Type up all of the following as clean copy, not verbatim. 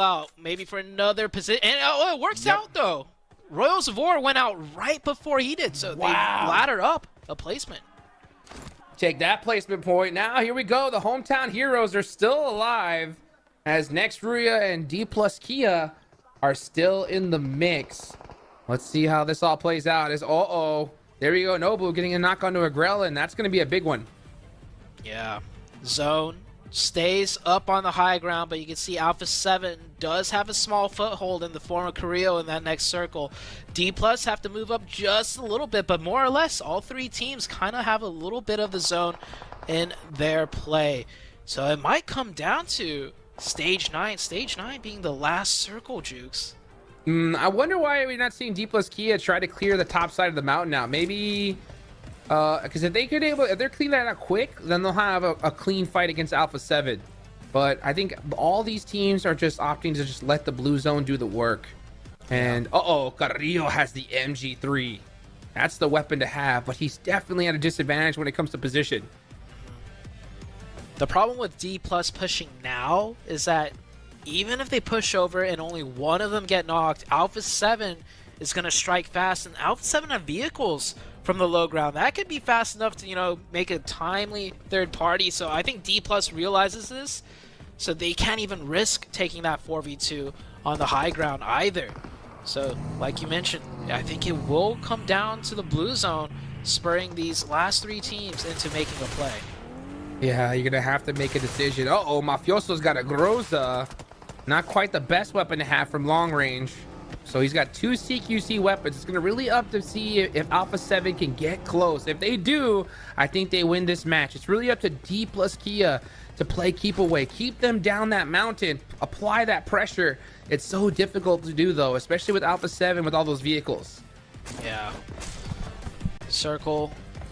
out maybe for another position. And it works out, though. Royals of War went out right before he did, so they laddered up a placement. Take that placement point. Now, here we go. The hometown heroes are still alive as Next Ruya and D plus Kia are still in the mix. Let's see how this all plays out. There we go. Nobu getting a knock onto a Grelin. That's going to be a big one. Yeah. Zone stays up on the high ground, but you can see Alpha 7 does have a small foothold in the form of Carrillo in that next circle. D plus have to move up just a little bit, but more or less all three teams kind of have a little bit of the zone in their play. So it might come down to stage 9 being the last circle, Jukes. I wonder why we're not seeing D plus Kia try to clear the top side of the mountain now. Maybe because if they're cleaning that out quick, then they'll have a clean fight against Alpha 7. But I think all these teams are just opting to just let the blue zone do the work. And Carrillo has the MG3. That's the weapon to have, but he's definitely at a disadvantage when it comes to position. The problem with D plus pushing now is that even if they push over and only one of them get knocked, Alpha 7 is going to strike fast, and Alpha 7 have vehicles from the low ground. That could be fast enough to, you know, make a timely third party. So I think D plus realizes this, so they can't even risk taking that 4v2 on the high ground either. So like you mentioned, I think it will come down to the blue zone spurring these last three teams into making a play. Yeah, you're gonna have to make a decision. Mafioso's got a Groza. Not quite the best weapon to have from long range. So he's got two CQC weapons. It's gonna really up to see if Alpha 7 can get close. If they do, I think they win this match. It's really up to D plus Kia to play keep away, keep them down that mountain, apply that pressure. It's so difficult to do though, especially with Alpha 7 with all those vehicles. Yeah. Circle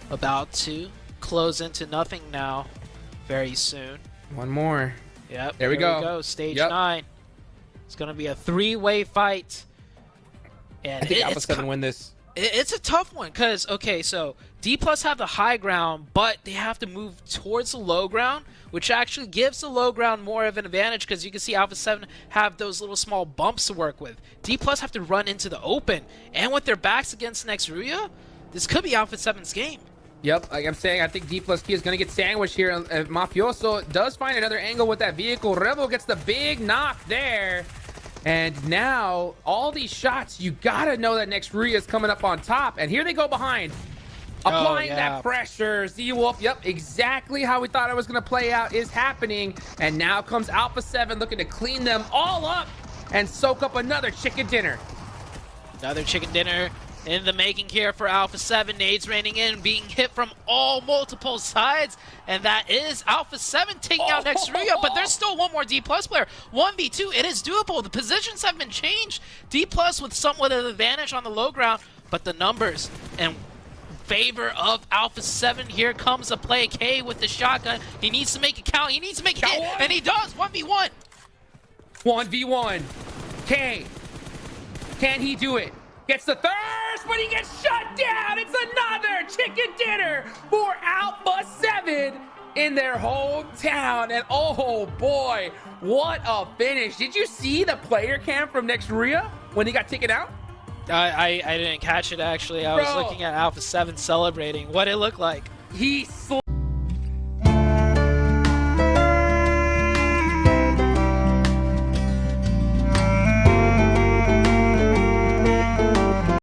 about to close into nothing now very soon. One more. Yep. There we go. Stage 9. It's going to be a three-way fight. And I think Alpha 7 win this. It's a tough one because, okay, so D plus have the high ground, but they have to move towards the low ground, which actually gives the low ground more of an advantage because you can see Alpha 7 have those little small bumps to work with. D plus have to run into the open, and with their backs against next Ruya, this could be Alpha 7's game. Yep, like I'm saying, I think D plus Kia is going to get sandwiched here. Mafioso does find another angle with that vehicle. Rebel gets the big knock there. And now, all these shots, you got to know that next Ruya is coming up on top. And here they go behind. Applying that pressure. Z-Wolf, yep, exactly how we thought it was going to play out is happening. And now comes Alpha 7 looking to clean them all up and soak up another chicken dinner. Another chicken dinner in the making here for Alpha 7. Nades raining in, being hit from all multiple sides. And that is Alpha 7 taking out next Ruya. But there's still one more D plus player. 1v2, it is doable. The positions have been changed. D plus with somewhat of an advantage on the low ground. But the numbers in favor of Alpha 7. Here comes a play. K with the shotgun. He needs to make it count. He needs to make it hit. And he does. 1v1. 1v1. K. Can he do it? Gets the thirst, but he gets shut down. It's another chicken dinner for Alpha 7 in their hometown. And oh boy, what a finish. Did you see the player cam from next Ruya when he got taken out? I didn't catch it, actually. I was looking at Alpha 7 celebrating what it looked like. He